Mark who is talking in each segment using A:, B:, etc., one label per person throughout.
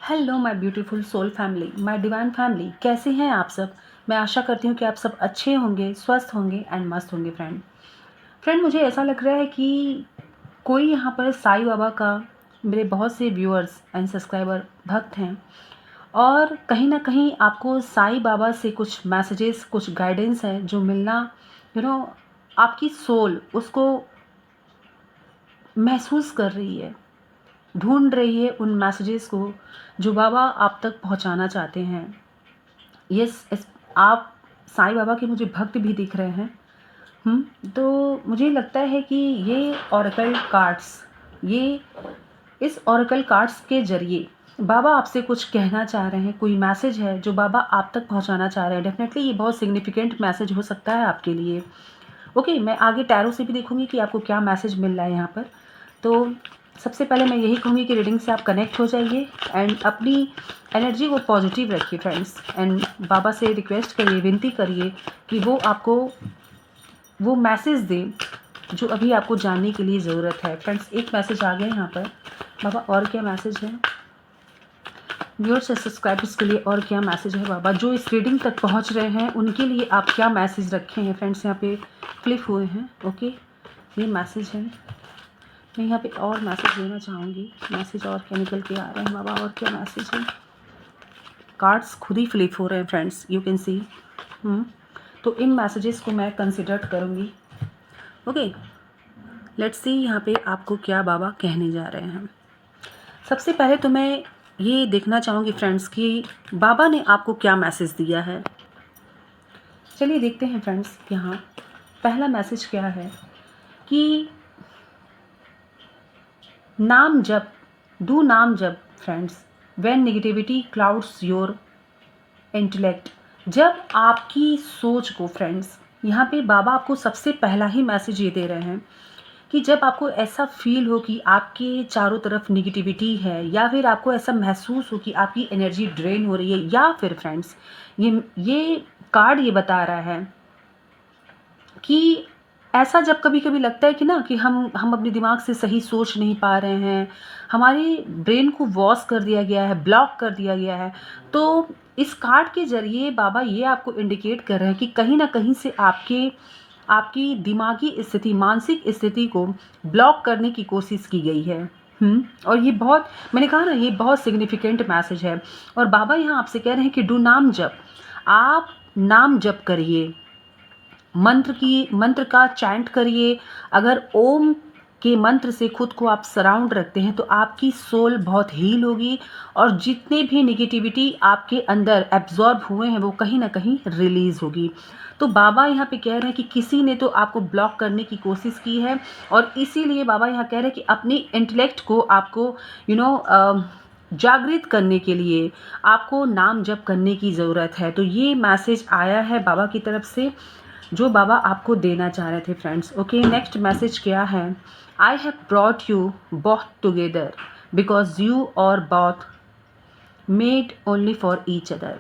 A: Hello my beautiful soul family, my divine family, कैसे हैं आप सब। मैं आशा करती हूँ कि आप सब अच्छे होंगे, स्वस्थ होंगे एंड मस्त होंगे। फ्रेंड मुझे ऐसा लग रहा है कि कोई यहाँ पर साईं बाबा का, मेरे बहुत से व्यूअर्स एंड सब्सक्राइबर भक्त हैं और कहीं ना कहीं आपको साईं बाबा से कुछ मैसेजेस, कुछ गाइडेंस है जो मिलना आपकी सोल उसको महसूस कर रही है, ढूंढ रही है उन मैसेजेस को जो बाबा आप तक पहुंचाना चाहते हैं। आप साईं बाबा के मुझे भक्त भी दिख रहे हैं। तो मुझे लगता है कि ये ऑरेकल कार्ड्स, ये इस ऑरेकल कार्ड्स के ज़रिए बाबा आपसे कुछ कहना चाह रहे हैं, कोई मैसेज है जो बाबा आप तक पहुंचाना चाह रहे हैं। डेफिनेटली ये बहुत सिग्निफिकेंट मैसेज हो सकता है आपके लिए। ओके, मैं आगे टैरो से भी देखूंगी कि आपको क्या मैसेज मिल रहा है यहाँ पर। तो सबसे पहले मैं यही कहूँगी कि रीडिंग से आप कनेक्ट हो जाइए एंड अपनी एनर्जी को पॉजिटिव रखिए फ्रेंड्स। एंड बाबा से रिक्वेस्ट करिए, विनती करिए कि वो आपको वो मैसेज दे जो अभी आपको जानने के लिए ज़रूरत है। फ्रेंड्स एक मैसेज आ गया यहाँ पर। बाबा और क्या मैसेज है व्यूअर्स और सब्सक्राइबर्स के लिए? और क्या मैसेज है बाबा जो इस रीडिंग तक पहुँच रहे हैं उनके लिए आप क्या मैसेज रखे हैं? फ्रेंड्स यहाँ पे फ्लिप हुए हैं। ओके, ये मैसेज है। मैं यहाँ पे और मैसेज देना चाहूँगी। मैसेज और क्या निकल के आ रहे हैं बाबा? और क्या मैसेज है? कार्ड्स खुद ही फ्लिप हो रहे हैं फ्रेंड्स, यू कैन सी। तो इन मैसेजेस को मैं कंसिडर करूँगी। ओके, लेट्स सी यहाँ पे आपको क्या बाबा कहने जा रहे हैं। सबसे पहले तो मैं ये देखना चाहूँगी फ्रेंड्स कि बाबा ने आपको क्या मैसेज दिया है। चलिए देखते हैं फ्रेंड्स, यहाँ पहला मैसेज क्या है कि नाम जप, डू नाम जप friends when negativity clouds your intellect. जब आपकी सोच को फ्रेंड्स, यहाँ पे बाबा आपको सबसे पहला ही मैसेज ये दे रहे हैं कि जब आपको ऐसा फील हो कि आपके चारों तरफ निगेटिविटी है, या फिर आपको ऐसा महसूस हो कि आपकी एनर्जी ड्रेन हो रही है, या फिर फ्रेंड्स ये कार्ड ये बता रहा है कि ऐसा जब कभी कभी लगता है कि ना कि हम अपने दिमाग से सही सोच नहीं पा रहे हैं, हमारे ब्रेन को वॉश कर दिया गया है, ब्लॉक कर दिया गया है। तो इस कार्ड के ज़रिए बाबा ये आपको इंडिकेट कर रहे हैं कि कहीं ना कहीं से आपकी दिमागी स्थिति, मानसिक स्थिति को ब्लॉक करने की कोशिश की गई है। और ये बहुत, मैंने कहा ना, ये बहुत सिग्निफिकेंट मैसेज है। और बाबा यहाँ आपसे कह रहे हैं कि डू नाम जप, आप नाम जप करिए, मंत्र का चैंट करिए। अगर ओम के मंत्र से खुद को आप सराउंड रखते हैं तो आपकी सोल बहुत हील होगी और जितने भी निगेटिविटी आपके अंदर एब्जॉर्ब हुए हैं वो कहीं ना कहीं रिलीज होगी। तो बाबा यहाँ पे कह रहे हैं कि किसी ने तो आपको ब्लॉक करने की कोशिश की है और इसीलिए बाबा यहाँ कह रहे हैं कि अपनी इंटेलेक्ट को आपको जागृत करने के लिए आपको नाम जप करने की ज़रूरत है। तो ये मैसेज आया है बाबा की तरफ से जो बाबा आपको देना चाह रहे थे फ्रेंड्स। ओके, नेक्स्ट मैसेज क्या है? I have brought you both together because you are both made only for each other.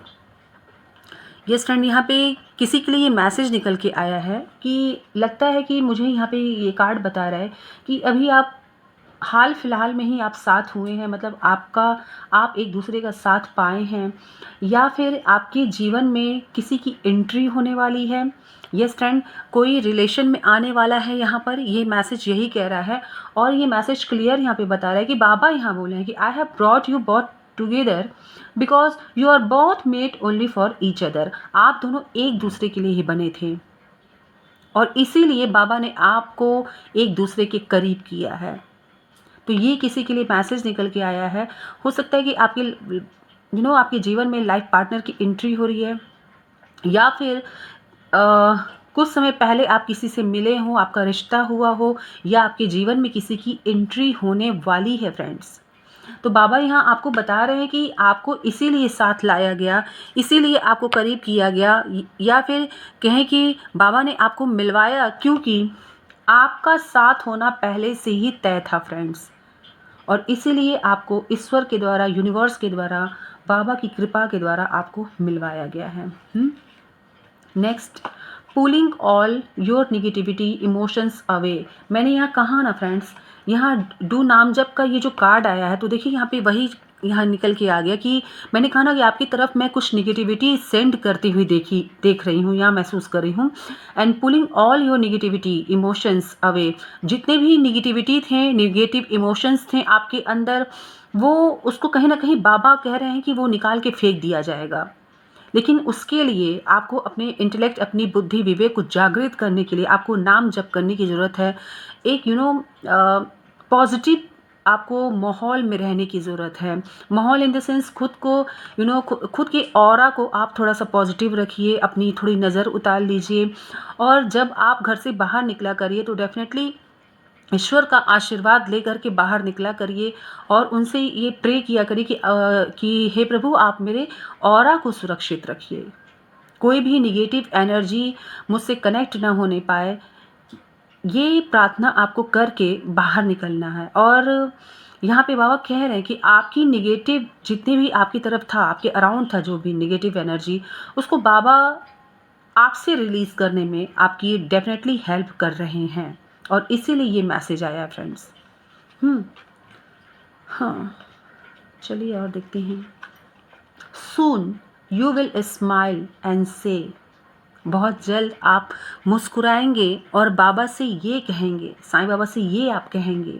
A: Yes friend, यहाँ पे किसी के लिए ये मैसेज निकल के आया है कि लगता है कि मुझे यहाँ पे ये कार्ड बता रहा है कि अभी आप हाल फिलहाल में ही आप साथ हुए हैं, मतलब आप एक दूसरे का साथ पाए हैं, या फिर आपके जीवन में किसी की एंट्री होने वाली है। यस फ्रेंड, कोई रिलेशन में आने वाला है, यहाँ पर ये मैसेज यही कह रहा है। और ये मैसेज क्लियर यहाँ पे बता रहा है कि बाबा यहाँ बोले हैं कि I have brought you both together because you are both made only for each other. आप दोनों एक दूसरे के लिए ही बने थे और इसीलिए बाबा ने आपको एक दूसरे के करीब किया है। तो ये किसी के लिए मैसेज निकल के आया है। हो सकता है कि आपके जीवन में लाइफ पार्टनर की एंट्री हो रही है, या फिर कुछ समय पहले आप किसी से मिले हो, आपका रिश्ता हुआ हो, या आपके जीवन में किसी की एंट्री होने वाली है फ्रेंड्स। तो बाबा यहाँ आपको बता रहे हैं कि आपको इसीलिए साथ लाया गया, इसीलिए आपको करीब किया गया, या फिर कहें कि बाबा ने आपको मिलवाया क्योंकि आपका साथ होना पहले से ही तय था फ्रेंड्स। और इसीलिए आपको ईश्वर के द्वारा, यूनिवर्स के द्वारा, बाबा की कृपा के द्वारा आपको मिलवाया गया है। Next, pulling all your negativity emotions away. मैंने यहाँ कहा ना फ्रेंड्स, यहाँ डू नाम जप का ये जो कार्ड आया है, तो देखिए यहाँ पे वही यहाँ निकल के आ गया कि मैंने कहा ना कि आपकी तरफ मैं कुछ निगेटिविटी सेंड करती हुई देख रही हूँ या महसूस कर रही हूँ। And pulling all your negativity emotions away, जितने भी निगेटिविटी थे, निगेटिव इमोशंस थे आपके अंदर, वो उसको कहीं ना कहीं बाबा कह रहे हैं कि वो निकाल के फेंक दिया जाएगा। लेकिन उसके लिए आपको अपने इंटेलेक्ट, अपनी बुद्धि, विवेक को जागृत करने के लिए आपको नाम जप करने की ज़रूरत है। एक पॉजिटिव आपको माहौल में रहने की ज़रूरत है। माहौल इन द सेंस खुद को खुद के ऑरा को आप थोड़ा सा पॉजिटिव रखिए, अपनी थोड़ी नज़र उतार लीजिए। और जब आप घर से बाहर निकला करिए तो डेफिनेटली ईश्वर का आशीर्वाद लेकर के बाहर निकला करिए और उनसे ये प्रे किया करिए कि हे प्रभु, आप मेरे ऑरा को सुरक्षित रखिए, कोई भी निगेटिव एनर्जी मुझसे कनेक्ट ना होने पाए। ये प्रार्थना आपको करके बाहर निकलना है। और यहाँ पे बाबा कह रहे हैं कि आपकी निगेटिव जितने भी आपकी तरफ था, आपके अराउंड था जो भी निगेटिव एनर्जी, उसको बाबा आपसे रिलीज़ करने में आपकी डेफिनेटली हेल्प कर रहे हैं। और इसीलिए ये मैसेज आया फ्रेंड्स। हाँ, चलिए और देखते हैं। Soon you will smile and से, बहुत जल्द आप मुस्कुराएंगे और बाबा से ये कहेंगे, साईं बाबा से ये आप कहेंगे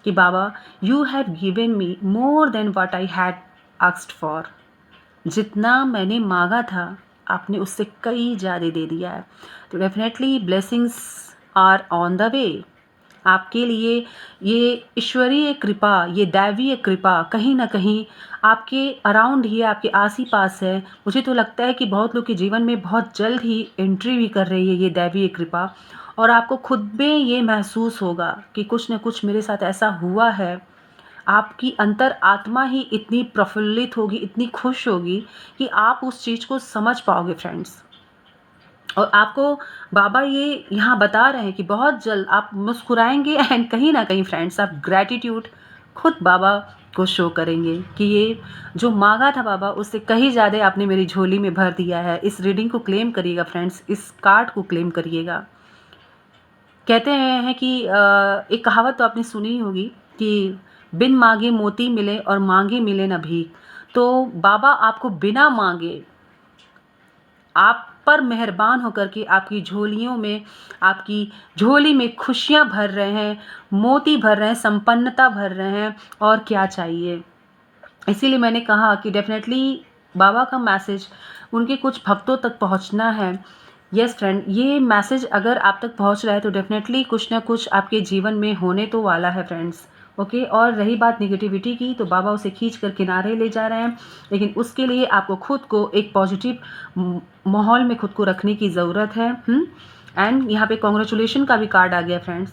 A: कि बाबा, you have given me more than what I had asked for. जितना मैंने मांगा था आपने उससे कई ज़्यादा दे दिया है। तो definitely blessings are on the way. आपके लिए ये ईश्वरीय कृपा, ये दैवीय कृपा कहीं ना कहीं आपके अराउंड ही, आपके आस ही पास है। मुझे तो लगता है कि बहुत लोग के जीवन में बहुत जल्द ही एंट्री भी कर रही है ये दैवीय कृपा। और आपको खुद में ये महसूस होगा कि कुछ न कुछ मेरे साथ ऐसा हुआ है। आपकी अंतर आत्मा ही इतनी प्रफुल्लित होगी, इतनी खुश होगी कि आप उस चीज़ को समझ पाओगे फ्रेंड्स। और आपको बाबा ये यहाँ बता रहे हैं कि बहुत जल्द आप मुस्कुराएंगे एंड कहीं ना कहीं फ्रेंड्स आप ग्रैटिट्यूड खुद बाबा को शो करेंगे कि ये जो मांगा था बाबा उससे कहीं ज़्यादा आपने मेरी झोली में भर दिया है। इस रीडिंग को क्लेम करिएगा फ्रेंड्स, इस कार्ड को क्लेम करिएगा। कहते हैं कि एक कहावत तो आपने सुनी ही होगी कि बिन मांगे मोती मिले और मांगे मिले न भीख। तो बाबा आपको बिना मांगे आप पर मेहरबान होकर के आपकी झोलियों में, आपकी झोली में खुशियां भर रहे हैं, मोती भर रहे हैं, संपन्नता भर रहे हैं। और क्या चाहिए। इसीलिए मैंने कहा कि डेफिनेटली बाबा का मैसेज उनके कुछ भक्तों तक पहुंचना है। यस फ्रेंड, ये मैसेज अगर आप तक पहुंच रहा है तो डेफिनेटली कुछ ना कुछ आपके जीवन में होने तो वाला है फ्रेंड्स। ओके। और रही बात निगेटिविटी की, तो बाबा उसे खींच कर किनारे ले जा रहे हैं। लेकिन उसके लिए आपको खुद को एक पॉजिटिव माहौल में खुद को रखने की ज़रूरत है। एंड यहाँ पे कॉन्ग्रेचुलेशन का भी कार्ड आ गया फ्रेंड्स।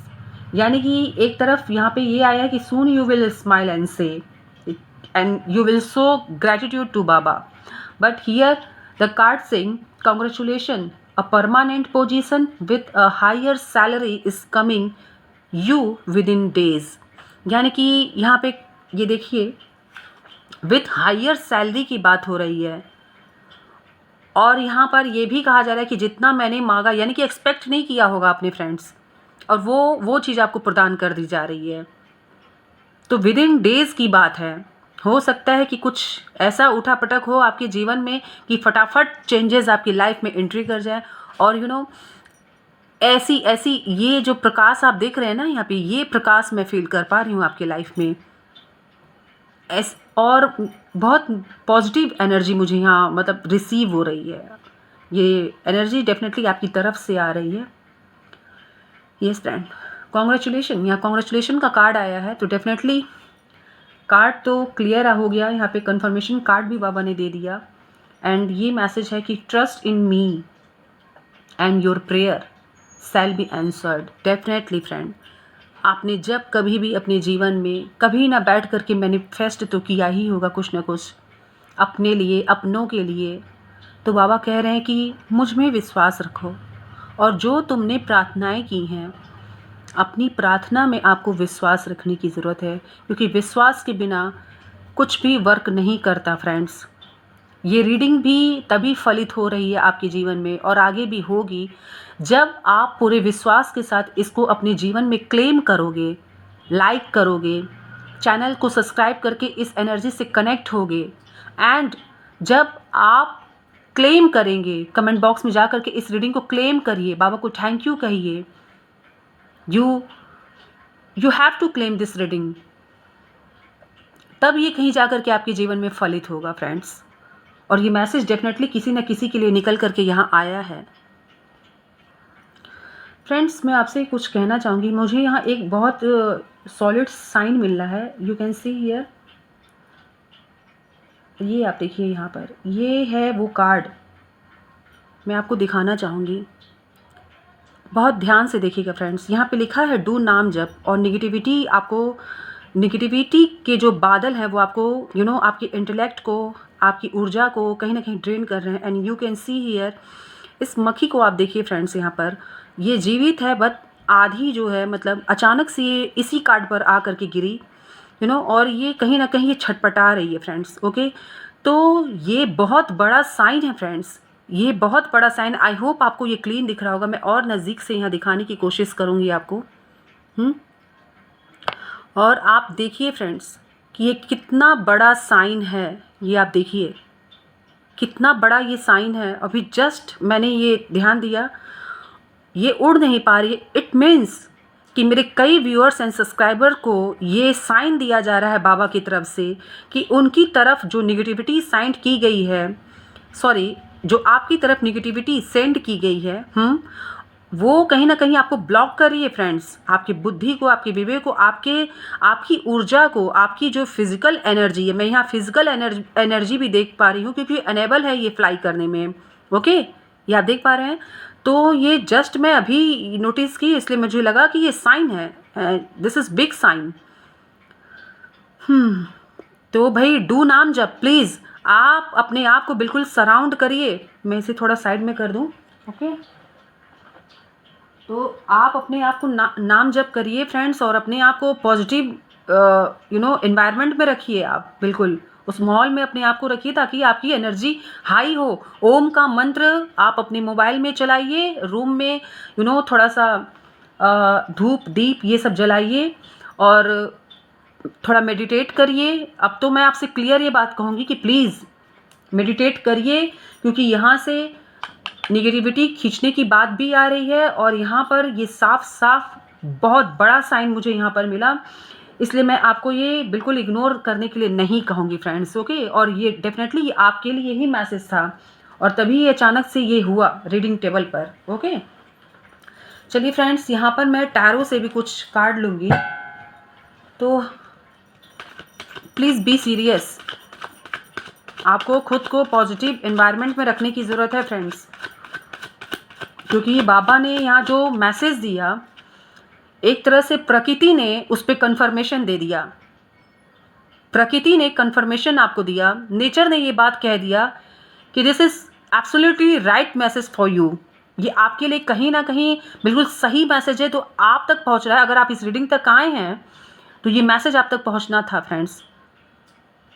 A: यानी कि एक तरफ यहाँ पे ये आया कि soon you will smile and से and you will show gratitude to Baba. But here the card saying congratulations, a permanent position with a higher salary is coming you within days. यानी कि यहाँ पे ये देखिए with higher salary की बात हो रही है। और यहाँ पर ये भी कहा जा रहा है कि जितना मैंने मांगा, यानी कि एक्सपेक्ट नहीं किया होगा अपने फ्रेंड्स, और वो चीज़ आपको प्रदान कर दी जा रही है। तो विद इन डेज की बात है। हो सकता है कि कुछ ऐसा उठा पटक हो आपके जीवन में कि फटाफट चेंजेस आपकी लाइफ में एंट्री कर जाए। और ऐसी ये जो प्रकाश आप देख रहे हैं ना यहाँ पे, ये प्रकाश मैं फील कर पा रही हूँ आपके लाइफ में। और बहुत पॉजिटिव एनर्जी मुझे यहाँ मतलब रिसीव हो रही है। ये एनर्जी डेफिनेटली आपकी तरफ से आ रही है। यस फ्रेंड, कॉन्ग्रेचुलेशन, यहाँ कॉन्ग्रेचुलेशन का कार्ड आया है। तो डेफिनेटली कार्ड तो क्लियर हो गया, यहाँ पे कंफर्मेशन कार्ड भी बाबा ने दे दिया। एंड ये मैसेज है कि trust in me and your prayer shall be answered. Definitely friend, आपने जब कभी भी अपने जीवन में कभी ना बैठ करके मैनिफेस्ट तो किया ही होगा कुछ ना कुछ अपने लिए, अपनों के लिए। तो बाबा कह रहे हैं कि मुझ में विश्वास रखो, और जो तुमने प्रार्थनाएं की हैं, अपनी प्रार्थना में आपको विश्वास रखने की ज़रूरत है, क्योंकि विश्वास के बिना कुछ भी वर्क नहीं करता फ्रेंड्स। ये रीडिंग भी तभी फलित हो रही है आपके जीवन में, और आगे भी होगी, जब आप पूरे विश्वास के साथ इसको अपने जीवन में क्लेम करोगे, लाइक करोगे, चैनल को सब्सक्राइब करके इस एनर्जी से कनेक्ट होगे। एंड जब आप क्लेम करेंगे, कमेंट बॉक्स में जा कर के इस रीडिंग को क्लेम करिए, बाबा को थैंक यू कहिए। You have to claim this reading, तब ये कहीं जा कर के आपके जीवन में फलित होगा फ्रेंड्स। और ये मैसेज डेफिनेटली किसी न किसी के लिए निकल करके यहाँ आया है। फ्रेंड्स, मैं आपसे कुछ कहना चाहूँगी। मुझे यहाँ एक बहुत सॉलिड साइन मिल रहा है। यू कैन सी हियर, ये आप देखिए यहाँ पर, ये है वो कार्ड मैं आपको दिखाना चाहूँगी। बहुत ध्यान से देखिएगा फ्रेंड्स। यहाँ पे लिखा है डू नाम जप। और निगेटिविटी के जो बादल हैं वो आपको आपके इंटेलेक्ट को, आपकी ऊर्जा को कहीं ना कहीं ड्रेन कर रहे हैं। And you can see here, इस मक्खी को आप देखिए फ्रेंड्स, यहाँ पर ये जीवित है, बट आधी जो है मतलब अचानक से ये इसी कार्ड पर आ करके गिरी और ये कहीं ना कहीं ये छटपटा रही है फ्रेंड्स। ओके, तो ये बहुत बड़ा साइन है फ्रेंड्स, ये बहुत बड़ा साइन। आई होप आपको ये क्लीन दिख रहा होगा। मैं और नज़दीक से यहाँ दिखाने की कोशिश करूँगी आपको। और आप देखिए फ्रेंड्स कि ये कितना बड़ा साइन है। ये आप देखिए कितना बड़ा ये साइन है। अभी जस्ट मैंने ये ध्यान दिया, ये उड़ नहीं पा रही है। इट मीन्स कि मेरे कई व्यूअर्स एंड सब्सक्राइबर को ये साइन दिया जा रहा है बाबा की तरफ से कि उनकी तरफ जो निगेटिविटी साइंड की गई है, सॉरी, जो आपकी तरफ निगेटिविटी सेंड की गई है, वो कहीं ना कहीं आपको ब्लॉक कर रही है फ्रेंड्स। आपकी बुद्धि को, आपके विवेक को, आपकी ऊर्जा को, आपकी जो फिजिकल एनर्जी है, मैं यहाँ फिजिकल एनर्जी भी देख पा रही हूँ क्योंकि अनेबल है ये फ्लाई करने में। ओके, ये आप देख पा रहे हैं। तो ये जस्ट मैं अभी नोटिस की, इसलिए मुझे लगा कि ये साइन है, दिस इज़ बिग साइन। तो भाई डू नाम जप, प्लीज़ आप अपने आप को बिल्कुल सराउंड करिए। मैं इसे थोड़ा साइड में कर दूं। ओके, तो आप अपने आप को नाम जप करिए फ्रेंड्स, और अपने आप को पॉजिटिव एनवायरनमेंट में रखिए। आप बिल्कुल उस माहौल में अपने आप को रखिए ताकि आपकी एनर्जी हाई हो। ओम का मंत्र आप अपने मोबाइल में चलाइए, रूम में थोड़ा सा धूप दीप ये सब जलाइए और थोड़ा मेडिटेट करिए। अब तो मैं आपसे क्लियर ये बात कहूँगी कि प्लीज़ मेडिटेट करिए, क्योंकि यहाँ से निगेटिविटी खींचने की बात भी आ रही है। और यहाँ पर ये साफ साफ बहुत बड़ा साइन मुझे यहाँ पर मिला, इसलिए मैं आपको ये बिल्कुल इग्नोर करने के लिए नहीं कहूँगी फ्रेंड्स। ओके, और ये डेफिनेटली आपके लिए ही मैसेज था और तभी अचानक से ये हुआ रीडिंग टेबल पर। ओके, चलिए फ्रेंड्स, यहाँ पर मैं टैरो से भी कुछ कार्ड लूँगी। तो प्लीज़ बी सीरियस, आपको खुद को पॉजिटिव एनवायरनमेंट में रखने की ज़रूरत है फ्रेंड्स, क्योंकि बाबा ने यहाँ जो मैसेज दिया, एक तरह से प्रकृति ने उस पर कन्फर्मेशन दे दिया। प्रकृति ने कन्फर्मेशन आपको दिया, नेचर ने ये बात कह दिया कि this is absolutely right message for you. ये आपके लिए कहीं ना कहीं बिल्कुल सही मैसेज है, तो आप तक पहुँच रहा है। अगर आप इस रीडिंग तक आए हैं तो ये मैसेज आप तक पहुँचना था फ्रेंड्स।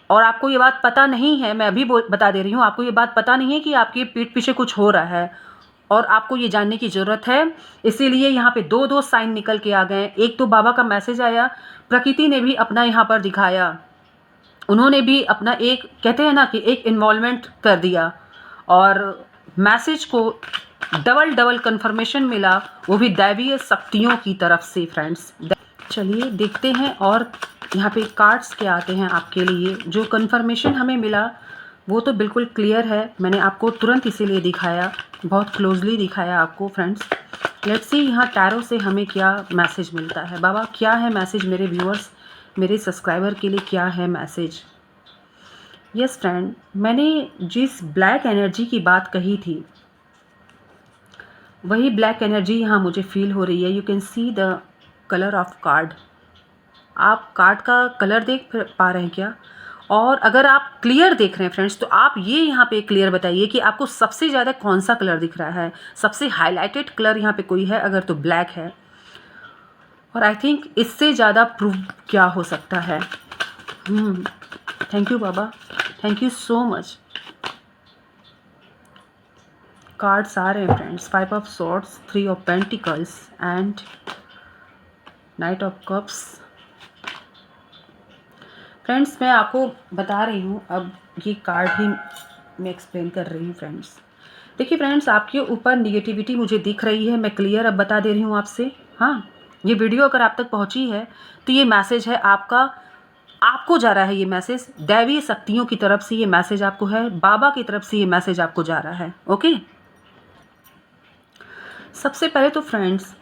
A: और आपको ये बात पता नहीं है, मैं अभी बता दे रही हूँ, आपको ये बात पता नहीं है कि आपकी पीठ पीछे कुछ हो रहा है और आपको ये जानने की ज़रूरत है। इसीलिए यहाँ पे दो साइन निकल के आ गए। एक तो बाबा का मैसेज आया, प्रकृति ने भी अपना यहाँ पर दिखाया, उन्होंने भी अपना एक, कहते हैं ना कि एक इन्वॉल्वमेंट कर दिया, और मैसेज को डबल कन्फर्मेशन मिला, वो भी दैवीय शक्तियों की तरफ से फ्रेंड्स। चलिए देखते हैं और यहाँ पे कार्ड्स क्या आते हैं आपके लिए। जो कन्फर्मेशन हमें मिला वो तो बिल्कुल क्लियर है, मैंने आपको तुरंत इसीलिए दिखाया, बहुत क्लोजली दिखाया आपको फ्रेंड्स। लेट्स सी यहाँ टैरो से हमें क्या मैसेज मिलता है। बाबा क्या है मैसेज मेरे व्यूअर्स, मेरे सब्सक्राइबर के लिए क्या है मैसेज। यस फ्रेंड, मैंने जिस ब्लैक एनर्जी की बात कही थी वही ब्लैक एनर्जी यहाँ मुझे फील हो रही है। You can see the colour of card. आप कार्ड का कलर देख पा रहे हैं क्या? और अगर आप क्लियर देख रहे हैं फ्रेंड्स, तो आप ये यहाँ पे क्लियर बताइए कि आपको सबसे ज़्यादा कौन सा कलर दिख रहा है, सबसे हाईलाइटेड कलर यहाँ पे कोई है अगर तो ब्लैक है। और आई थिंक इससे ज़्यादा प्रूफ क्या हो सकता है। थैंक यू बाबा, thank you so much. Cards आ रहे हैं friends, 5 of swords, 3 of pentacles and knight of cups, friends मैं आपको बता रही हूँ, अब ये कार्ड ही मैं एक्सप्लेन कर रही हूँ फ्रेंड्स। देखिए फ्रेंड्स, आपके ऊपर निगेटिविटी मुझे दिख रही है, मैं क्लियर अब बता दे रही हूँ आपसे। हाँ, ये वीडियो अगर आप तक पहुँची है तो ये मैसेज है आपका, आपको जा रहा है ये मैसेज, दैवीय शक्तियों की तरफ से ये मैसेज आपको है, बाबा की तरफ से ये मैसेज आपको जा रहा है। ओके, सबसे पहले तो फ्रेंड्स,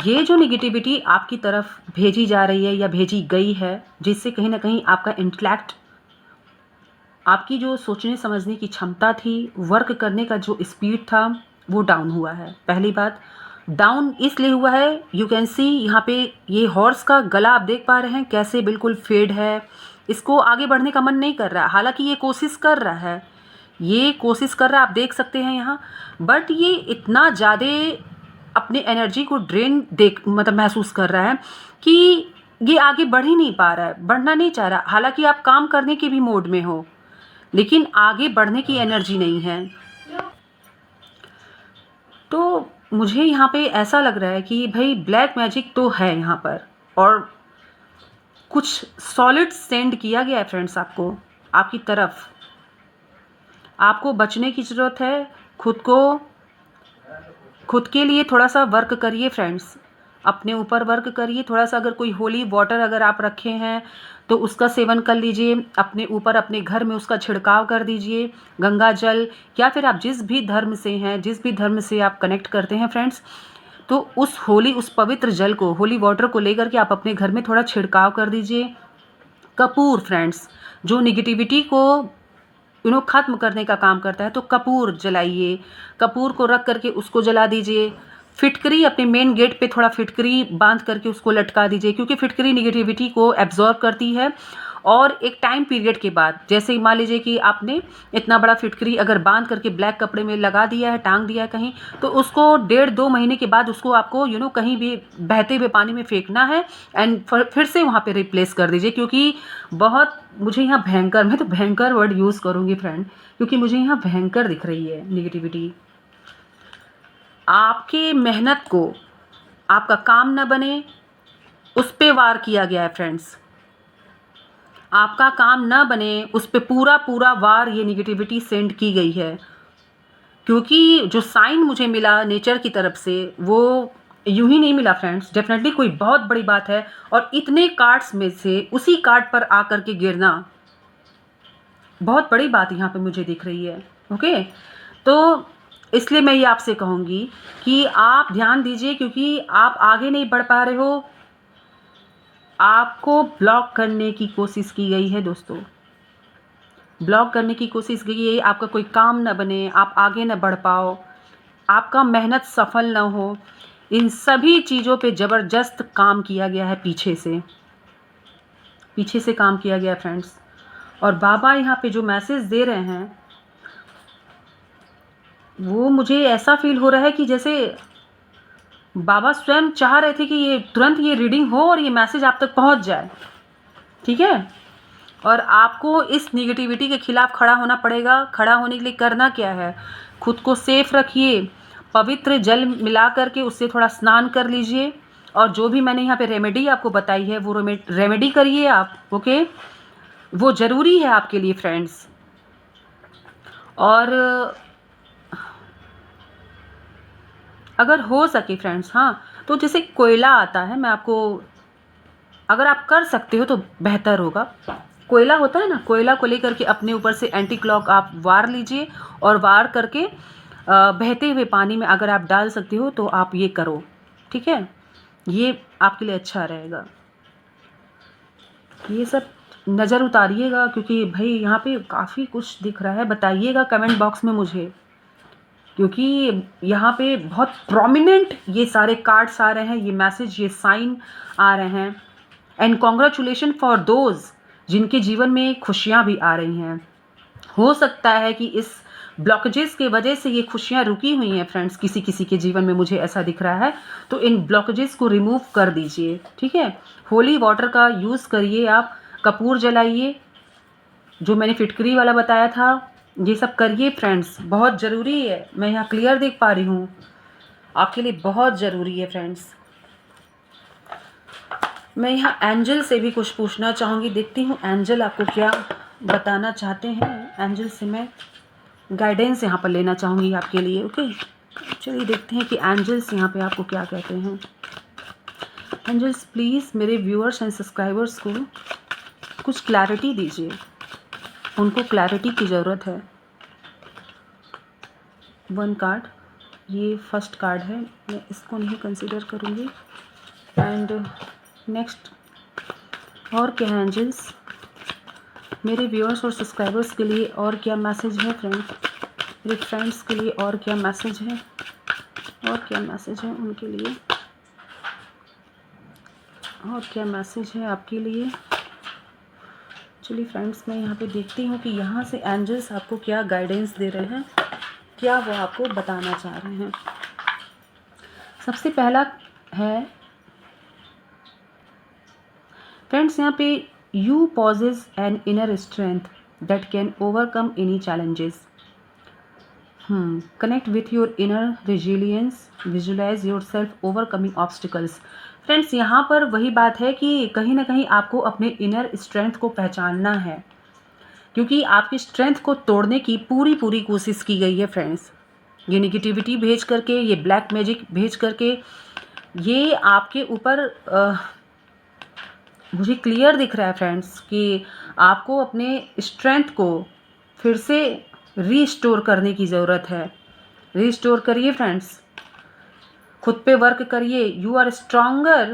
A: ये जो निगेटिविटी आपकी तरफ भेजी जा रही है या भेजी गई है, जिससे कहीं ना कहीं आपका इंटेलेक्ट, आपकी जो सोचने समझने की क्षमता थी, वर्क करने का जो स्पीड था, वो डाउन हुआ है। पहली बात, डाउन इसलिए हुआ है, यू कैन सी यहाँ पे ये हॉर्स का गला आप देख पा रहे हैं कैसे बिल्कुल फेड है, इसको आगे बढ़ने का मन नहीं कर रहा। हालांकि ये कोशिश कर रहा है, ये कोशिश कर रहा है, आप देख सकते हैं यहाँ, बट ये इतना ज़्यादा अपने एनर्जी को ड्रेन मतलब महसूस कर रहा है कि ये आगे बढ़ ही नहीं पा रहा है, बढ़ना नहीं चाह रहा। हालांकि आप काम करने के भी मोड में हो, लेकिन आगे बढ़ने की एनर्जी नहीं है। तो मुझे यहाँ पे ऐसा लग रहा है कि भाई ब्लैक मैजिक तो है यहाँ पर, और कुछ सॉलिड सेंड किया गया है फ्रेंड्स आपको, आपकी तरफ। आपको बचने की ज़रूरत है, खुद के लिए थोड़ा सा वर्क करिए फ्रेंड्स, अपने ऊपर वर्क करिए थोड़ा सा। अगर कोई होली वाटर अगर आप रखे हैं तो उसका सेवन कर लीजिए, अपने ऊपर अपने घर में उसका छिड़काव कर दीजिए, गंगा जल, या फिर आप जिस भी धर्म से हैं, जिस भी धर्म से आप कनेक्ट करते हैं फ्रेंड्स, तो उस पवित्र जल को, होली वाटर को लेकर के आप अपने घर में थोड़ा छिड़काव कर दीजिए। कपूर फ्रेंड्स, जो निगेटिविटी को ख़त्म करने का काम करता है, तो कपूर जलाइए, कपूर को रख करके उसको जला दीजिए। फिटकरी अपने मेन गेट पे थोड़ा फिटकरी बांध करके उसको लटका दीजिए, क्योंकि फिटकरी निगेटिविटी को एब्जॉर्ब करती है। और एक टाइम पीरियड के बाद, जैसे मान लीजिए कि आपने इतना बड़ा फिटकरी अगर बांध करके ब्लैक कपड़े में लगा दिया है, टांग दिया है कहीं, तो उसको 1.5-2 महीने के बाद उसको आपको कहीं भी बहते हुए पानी में फेंकना है, एंड फिर से वहाँ पे रिप्लेस कर दीजिए। क्योंकि बहुत मुझे यहाँ भयंकर, मैं तो भयंकर वर्ड यूज़ करूँगी फ्रेंड, क्योंकि मुझे यहाँ भयंकर दिख रही है निगेटिविटी। आपके मेहनत को, आपका काम न बने, उस पे वार किया गया है फ्रेंड्स। आपका काम न बने, उस पे पूरा वार ये निगेटिविटी सेंड की गई है। क्योंकि जो साइन मुझे मिला नेचर की तरफ से, वो यूं ही नहीं मिला फ्रेंड्स, डेफिनेटली कोई बहुत बड़ी बात है। और इतने कार्ड्स में से उसी कार्ड पर आकर के गिरना बहुत बड़ी बात यहाँ पे मुझे दिख रही है। ओके, तो इसलिए मैं ये आपसे कहूँगी कि आप ध्यान दीजिए, क्योंकि आप आगे नहीं बढ़ पा रहे हो, आपको ब्लॉक करने की कोशिश की गई है दोस्तों, ब्लॉक करने की कोशिश की गई है। आपका कोई काम न बने, आप आगे न बढ़ पाओ, आपका मेहनत सफल न हो, इन सभी चीज़ों पे ज़बरदस्त काम किया गया है, पीछे से काम किया गया है फ्रेंड्स। और बाबा यहाँ पे जो मैसेज दे रहे हैं, वो मुझे ऐसा फील हो रहा है कि जैसे बाबा स्वयं चाह रहे थे कि ये तुरंत ये रीडिंग हो और ये मैसेज आप तक पहुंच जाए। ठीक है, और आपको इस निगेटिविटी के खिलाफ खड़ा होना पड़ेगा। खड़ा होने के लिए करना क्या है, खुद को सेफ रखिए, पवित्र जल मिला करके उससे थोड़ा स्नान कर लीजिए, और जो भी मैंने यहाँ पे रेमेडी आपको बताई है वो रेमेडी करिए आप। ओके, वो ज़रूरी है आपके लिए फ्रेंड्स। और अगर हो सके फ्रेंड्स, हाँ, तो जैसे कोयला आता है, मैं आपको, अगर आप कर सकते हो तो बेहतर होगा। कोयला होता है ना, कोयला को लेकर के अपने ऊपर से एंटी क्लॉक आप वार लीजिए, और वार करके बहते हुए पानी में अगर आप डाल सकते हो तो आप ये करो। ठीक है, ये आपके लिए अच्छा रहेगा। ये सब नज़र उतारिएगा, क्योंकि भाई यहाँ पे काफ़ी कुछ दिख रहा है। बताइएगा कमेंट बॉक्स में मुझे, क्योंकि यहाँ पे बहुत प्रोमिनेंट ये सारे कार्ड्स आ रहे हैं, ये मैसेज, ये साइन आ रहे हैं। एंड कॉन्ग्रेचुलेशन फॉर दोज जिनके जीवन में खुशियाँ भी आ रही हैं। हो सकता है कि इस ब्लॉकेजेस के वजह से ये खुशियाँ रुकी हुई हैं फ्रेंड्स, किसी किसी के जीवन में मुझे ऐसा दिख रहा है। तो इन ब्लॉकेजेस को रिमूव कर दीजिए। ठीक है, होली वाटर का यूज़ करिए, आप कपूर जलाइए, जो मैंने फिटकरी वाला बताया था, ये सब करिए फ्रेंड्स, बहुत ज़रूरी है। मैं यहाँ क्लियर देख पा रही हूँ, आपके लिए बहुत ज़रूरी है फ्रेंड्स। मैं यहाँ एंजल से भी कुछ पूछना चाहूँगी, देखती हूँ एंजल आपको क्या बताना चाहते हैं। एंजल से मैं गाइडेंस यहाँ पर लेना चाहूँगी आपके लिए। ओके, चलिए देखते हैं कि एंजल्स यहाँ पे आपको क्या कहते हैं। एंजल्स प्लीज़ मेरे व्यूअर्स एंड सब्सक्राइबर्स को कुछ क्लैरिटी दीजिए, उनको क्लैरिटी की ज़रूरत है। 1 कार्ड, ये फर्स्ट कार्ड है, मैं इसको नहीं कंसिडर करूँगी। एंड नेक्स्ट, और क्या है एंजल्स मेरे व्यूअर्स और सब्सक्राइबर्स के लिए, और क्या मैसेज है फ्रेंड्स, मेरे फ्रेंड्स के लिए और क्या मैसेज है, और क्या मैसेज है उनके लिए, और क्या मैसेज है आपके लिए। चलिए फ्रेंड्स, मैं यहाँ पे देखती हूँ कि यहाँ से एंजल्स आपको क्या गाइडेंस दे रहे हैं, क्या वो आपको बताना चाह रहे हैं। सबसे पहला है फ्रेंड्स, यहाँ पे you possess an inner strength that can overcome any challenges. Connect with your inner resilience, visualise your self overcoming obstacles. Friends, यहाँ पर वही बात है कि कहीं ना कहीं आपको अपने इनर स्ट्रेंथ को पहचानना है, क्योंकि आपकी स्ट्रेंथ को तोड़ने की पूरी कोशिश की गई है फ्रेंड्स। ये निगेटिविटी भेज करके, ये ब्लैक मैजिक भेज करके, ये आपके ऊपर मुझे क्लियर दिख रहा है फ्रेंड्स कि आपको अपने स्ट्रेंथ को फिर से रीस्टोर करने की ज़रूरत है। रीस्टोर करिए फ्रेंड्स, खुद पे वर्क करिए। You are stronger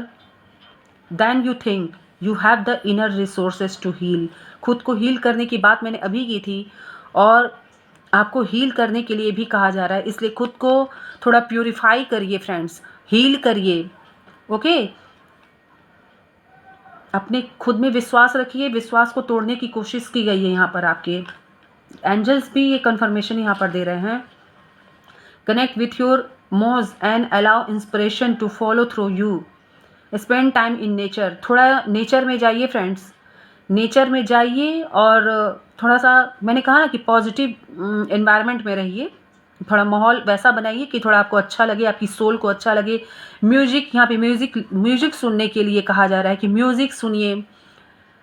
A: than you think, you have the inner resources to heal. खुद को हील करने की बात मैंने अभी की थी, और आपको हील करने के लिए भी कहा जा रहा है, इसलिए खुद को थोड़ा प्यूरिफाई करिए फ्रेंड्स, हील करिए। ओके, अपने खुद में विश्वास रखिए। विश्वास को तोड़ने की कोशिश की गई है यहाँ पर आपके। एंजल्स भी ये कंफर्मेशन यहाँ पर दे रहे हैं। Connect with your muse and allow inspiration to flow through you. Spend time in nature, थोड़ा नेचर में जाइए फ्रेंड्स, नेचर में जाइए, और थोड़ा सा मैंने कहा ना कि पॉजिटिव एनवायरनमेंट में रहिए। थोड़ा माहौल वैसा बनाइए कि थोड़ा आपको अच्छा लगे, आपकी सोल को अच्छा लगे। म्यूजिक, यहाँ पे म्यूजिक सुनने के लिए कहा जा रहा है कि म्यूजिक सुनिए।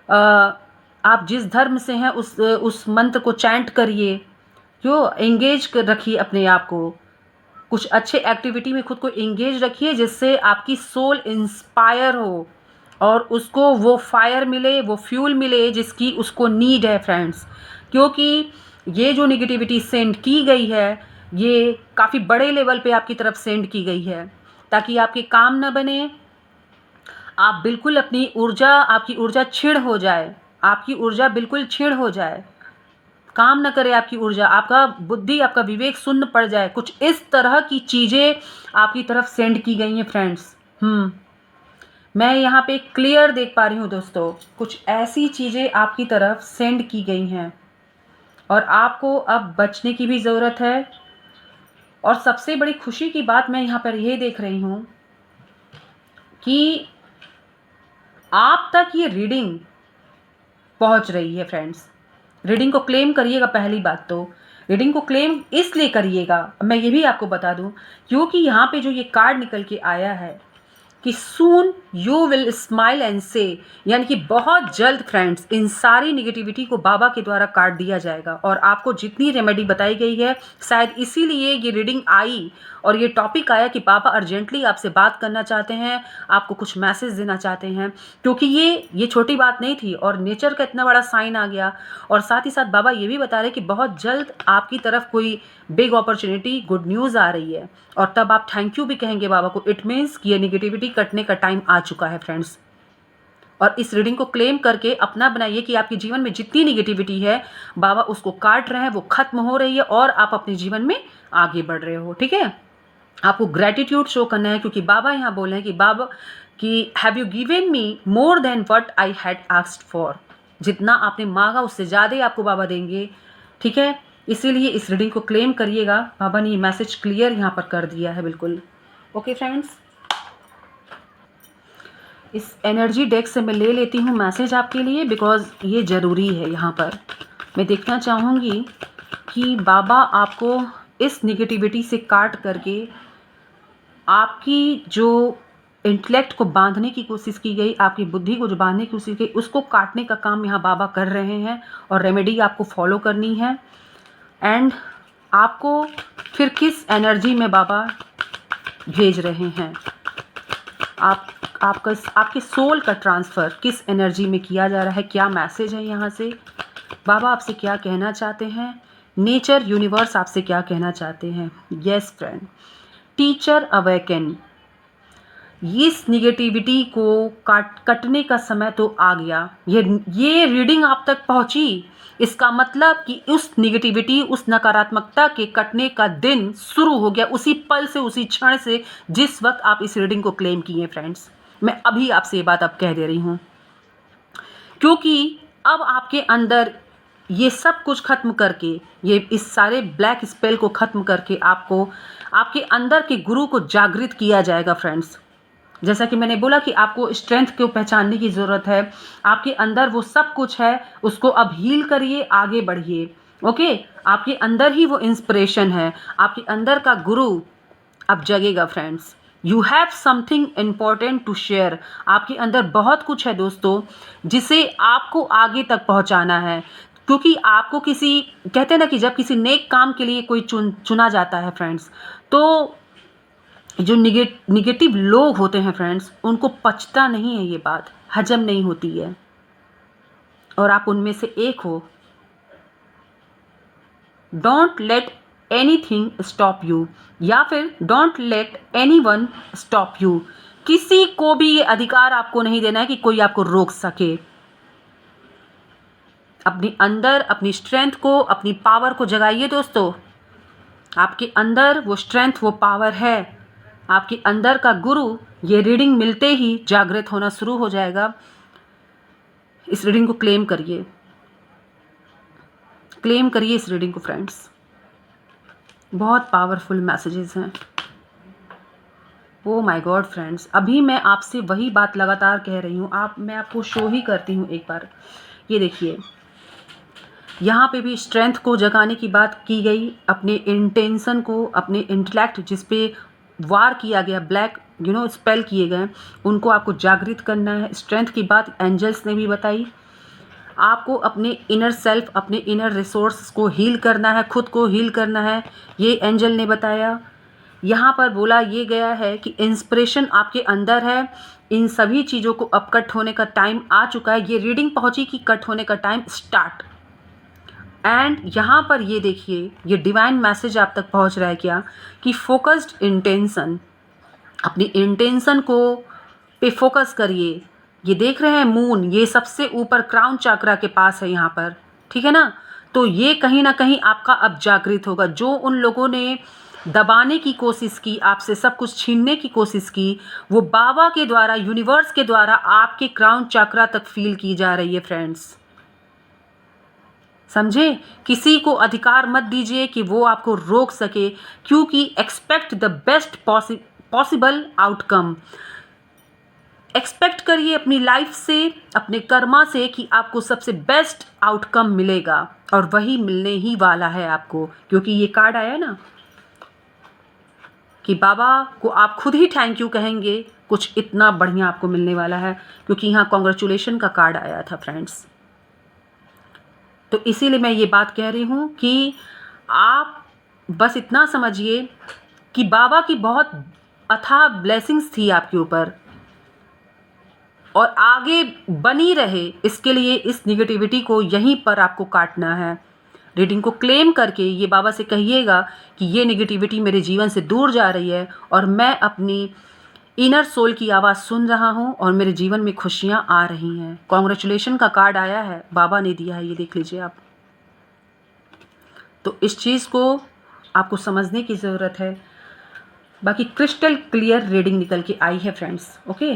A: आप जिस धर्म से हैं उस मंत्र को चैंट करिए, जो एंगेज रखिए अपने आप को, कुछ अच्छे एक्टिविटी में खुद को एंगेज रखिए, जिससे आपकी सोल इंस्पायर हो और उसको वो फायर मिले, वो फ्यूल मिले जिसकी उसको नीड है फ्रेंड्स। क्योंकि ये जो निगेटिविटी सेंड की गई है, ये काफ़ी बड़े लेवल पे आपकी तरफ सेंड की गई है, ताकि आपके काम न बने, आप बिल्कुल अपनी ऊर्जा, आपकी ऊर्जा छिड़ हो जाए, आपकी ऊर्जा बिल्कुल छिड़ हो जाए, काम न करे आपकी ऊर्जा, आपका बुद्धि, आपका विवेक शून्य पड़ जाए। कुछ इस तरह की चीज़ें आपकी तरफ सेंड की गई हैं फ्रेंड्स। मैं यहाँ पे क्लियर देख पा रही हूँ दोस्तों, कुछ ऐसी चीज़ें आपकी तरफ सेंड की गई हैं, और आपको अब बचने की भी ज़रूरत है। और सबसे बड़ी खुशी की बात मैं यहाँ पर यह देख रही हूँ कि आप तक ये रीडिंग पहुँच रही है फ्रेंड्स। रीडिंग को क्लेम करिएगा। पहली बात तो रीडिंग को क्लेम इसलिए करिएगा, मैं ये भी आपको बता दूं, क्योंकि यहाँ पे जो ये कार्ड निकल के आया है कि soon you will smile and से, यानी कि बहुत जल्द फ्रेंड्स इन सारी निगेटिविटी को बाबा के द्वारा काट दिया जाएगा। और आपको जितनी रेमेडी बताई गई है, शायद इसीलिए ये रीडिंग आई और ये टॉपिक आया कि बाबा अर्जेंटली आपसे बात करना चाहते हैं, आपको कुछ मैसेज देना चाहते हैं, क्योंकि ये छोटी बात नहीं थी, और नेचर का इतना बड़ा साइन आ गया। और साथ ही साथ बाबा ये भी बता रहे कि बहुत जल्द आपकी तरफ कोई बिग अपॉर्चुनिटी, गुड न्यूज़ आ रही है, और तब आप थैंक यू भी कहेंगे बाबा को। इट मीन्स कि ये निगेटिविटी कटने का टाइम आ चुका है फ्रेंड्स। और इस रीडिंग को क्लेम करके अपना बनाइए कि आपके जीवन में जितनी निगेटिविटी है, बाबा उसको काट रहे हैं, वो खत्म हो रही है, और आप अपने जीवन में आगे बढ़ रहे हो। ठीक है, आपको ग्रेटिट्यूड शो करना है, क्योंकि बाबा यहाँ बोल रहे हैं कि बाबा कि have you given me more than what I had asked for. जितना आपने मांगा उससे ज़्यादा ही आपको बाबा देंगे। ठीक है, इसीलिए इस रीडिंग को क्लेम करिएगा। बाबा ने ये मैसेज क्लियर यहाँ पर कर दिया है बिल्कुल। ओके फ्रेंड्स, इस एनर्जी डेक से मैं ले लेती हूँ मैसेज आपके लिए, बिकॉज ये ज़रूरी है। यहाँ पर मैं देखना चाहूँगी कि बाबा आपको इस निगेटिविटी से काट करके आपकी जो इंटेलेक्ट को बांधने की कोशिश की गई, आपकी बुद्धि को जो बांधने की कोशिश की गई, उसको काटने का काम यहाँ बाबा कर रहे हैं और रेमेडी आपको फॉलो करनी है। एंड आपको फिर किस एनर्जी में बाबा भेज रहे हैं, आपके सोल का ट्रांसफ़र किस एनर्जी में किया जा रहा है, क्या मैसेज है यहाँ से, बाबा आपसे क्या कहना चाहते हैं, नेचर यूनिवर्स आपसे क्या कहना चाहते हैं। यस फ्रेंड, टीचर अवेकन, इस निगेटिविटी को कटने का समय तो आ गया। ये रीडिंग आप तक पहुंची, इसका मतलब कि उस निगेटिविटी, उस नकारात्मकता के कटने का दिन शुरू हो गया, उसी पल से, उसी क्षण से जिस वक्त आप इस रीडिंग को क्लेम किए फ्रेंड्स। मैं अभी आपसे ये बात अब कह दे रही हूँ, क्योंकि अब आपके अंदर ये सब कुछ खत्म करके, ये इस सारे ब्लैक स्पेल को खत्म करके आपको आपके अंदर के गुरु को जागृत किया जाएगा फ्रेंड्स। जैसा कि मैंने बोला कि आपको स्ट्रेंथ को पहचानने की ज़रूरत है, आपके अंदर वो सब कुछ है, उसको अब हील करिए, आगे बढ़िए। ओके, आपके अंदर ही वो इंस्पिरेशन है, आपके अंदर का गुरु अब जगेगा friends. You have something important to share, आपके अंदर बहुत कुछ है दोस्तों, जिसे आपको आगे तक पहुंचाना है। क्योंकि आपको किसी, कहते हैं ना कि जब किसी नेक काम के लिए कोई चुना जाता है फ्रेंड्स, तो जो निगेटिव लोग होते हैं फ्रेंड्स, उनको पचता नहीं है, ये बात हजम नहीं होती है, और आप उनमें से एक हो। Don't let anything stop you, या फिर don't let anyone stop you. किसी को भी ये अधिकार आपको नहीं देना है कि कोई आपको रोक सके। अपने अंदर अपनी स्ट्रेंथ को, अपनी पावर को जगाइए दोस्तों। आपके अंदर वो स्ट्रेंथ, वो पावर है। आपके अंदर का गुरु ये रीडिंग मिलते ही जागृत होना शुरू हो जाएगा। इस रीडिंग को क्लेम करिए, क्लेम करिए इस रीडिंग को फ्रेंड्स। बहुत पावरफुल मैसेजेस हैं। ओ माय गॉड फ्रेंड्स, अभी मैं आपसे वही बात लगातार कह रही हूँ। मैं आपको शो ही करती हूँ एक बार। ये देखिए, यहाँ पे भी स्ट्रेंथ को जगाने की बात की गई, अपने इंटेंशन को, अपने इंटेलेक्ट जिस पे वार किया गया, ब्लैक स्पेल किए गए, उनको आपको जागृत करना है। स्ट्रेंथ की बात एंजल्स ने भी बताई। आपको अपने इनर सेल्फ, अपने इनर रिसोर्स को हील करना है, खुद को हील करना है, ये एंजल ने बताया। यहाँ पर बोला ये गया है कि इंस्पिरेशन आपके अंदर है, इन सभी चीज़ों को अब कट होने का टाइम आ चुका है। ये रीडिंग पहुँची कि कट होने का टाइम स्टार्ट। एंड यहाँ पर ये देखिए, ये डिवाइन मैसेज आप तक पहुँच रहा है क्या, कि फोकस्ड इंटेंशन, अपनी इंटेंशन को पे फोकस करिए। ये देख रहे हैं मून, ये सबसे ऊपर क्राउन चक्रा के पास है यहाँ पर, ठीक है ना। तो ये कहीं ना कहीं आपका अब जागृत होगा। जो उन लोगों ने दबाने की कोशिश की, आपसे सब कुछ छीनने की कोशिश की, वो बाबा के द्वारा, यूनिवर्स के द्वारा आपके क्राउन चक्रा तक फील की जा रही है फ्रेंड्स। समझे, किसी को अधिकार मत दीजिए कि वो आपको रोक सके, क्योंकि expect the best possible outcome. Expect करिए अपनी लाइफ से, अपने कर्मा से, कि आपको सबसे बेस्ट आउटकम मिलेगा, और वही मिलने ही वाला है आपको। क्योंकि ये कार्ड आया ना कि बाबा को आप खुद ही थैंक यू कहेंगे, कुछ इतना बढ़िया आपको मिलने वाला है। क्योंकि यहाँ कॉन्ग्रेचुलेशन का कार्ड आया था फ्रेंड्स। तो इसीलिए मैं ये बात कह रही हूँ कि आप बस इतना समझिए कि बाबा की बहुत अथाह ब्लेसिंग्स थी आपके ऊपर, और आगे बनी रहे, इसके लिए इस निगेटिविटी को यहीं पर आपको काटना है। रीडिंग को क्लेम करके ये बाबा से कहिएगा कि ये निगेटिविटी मेरे जीवन से दूर जा रही है, और मैं अपनी इनर सोल की आवाज़ सुन रहा हूँ, और मेरे जीवन में खुशियाँ आ रही हैं। कॉन्ग्रेचुलेशन का कार्ड आया है, बाबा ने दिया है, ये देख लीजिए आप। तो इस चीज़ को आपको समझने की ज़रूरत है। बाकी क्रिस्टल क्लियर रीडिंग निकल के आई है फ्रेंड्स। ओके,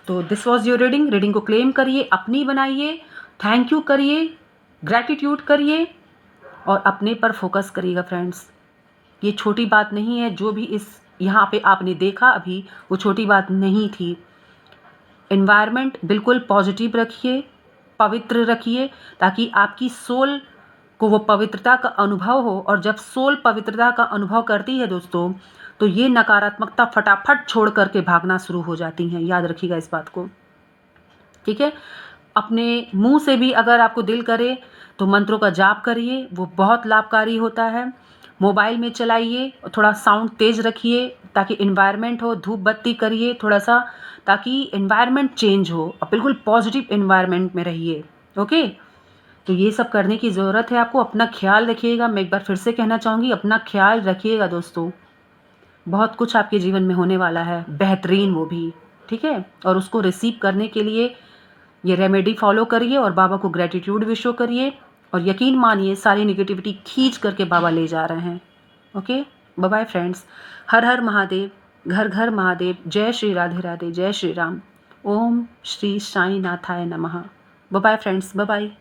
A: तो this was your reading. Reading को क्लेम करिए, अपनी बनाइए, थैंक यू करिए, ग्रैटिट्यूड करिए, और अपने पर फोकस करिएगा फ्रेंड्स। ये छोटी बात नहीं है, जो भी इस यहाँ पे आपने देखा अभी, वो छोटी बात नहीं थी। एनवायरनमेंट बिल्कुल पॉजिटिव रखिए, पवित्र रखिए, ताकि आपकी सोल को वो पवित्रता का अनुभव हो। और जब सोल पवित्रता का अनुभव करती है दोस्तों, तो ये नकारात्मकता फटाफट छोड़ करके भागना शुरू हो जाती हैं। याद रखिएगा इस बात को, ठीक है। अपने मुंह से भी अगर आपको दिल करे तो मंत्रों का जाप करिए, वो बहुत लाभकारी होता है। मोबाइल में चलाइए, थोड़ा साउंड तेज़ रखिए ताकि इन्वायरमेंट हो, धूप बत्ती करिए थोड़ा सा, ताकि इन्वायरमेंट चेंज हो और बिल्कुल पॉजिटिव इन्वायरमेंट में रहिए। ओके, तो ये सब करने की ज़रूरत है आपको। अपना ख्याल रखिएगा, मैं एक बार फिर से कहना चाहूँगी, अपना ख्याल रखिएगा दोस्तों। बहुत कुछ आपके जीवन में होने वाला है, बेहतरीन वो भी, ठीक है। और उसको रिसीव करने के लिए ये रेमेडी फॉलो करिए और बाबा को ग्रेटिट्यूड भी शो करिए, और यकीन मानिए सारी नेगेटिविटी खींच करके बाबा ले जा रहे हैं। Okay, bye bye friends. हर हर महादेव, घर घर महादेव। जय श्री राधे राधे, जय श्री राम। ओम श्री साई नाथाय नमः। Bye bye friends, bye bye.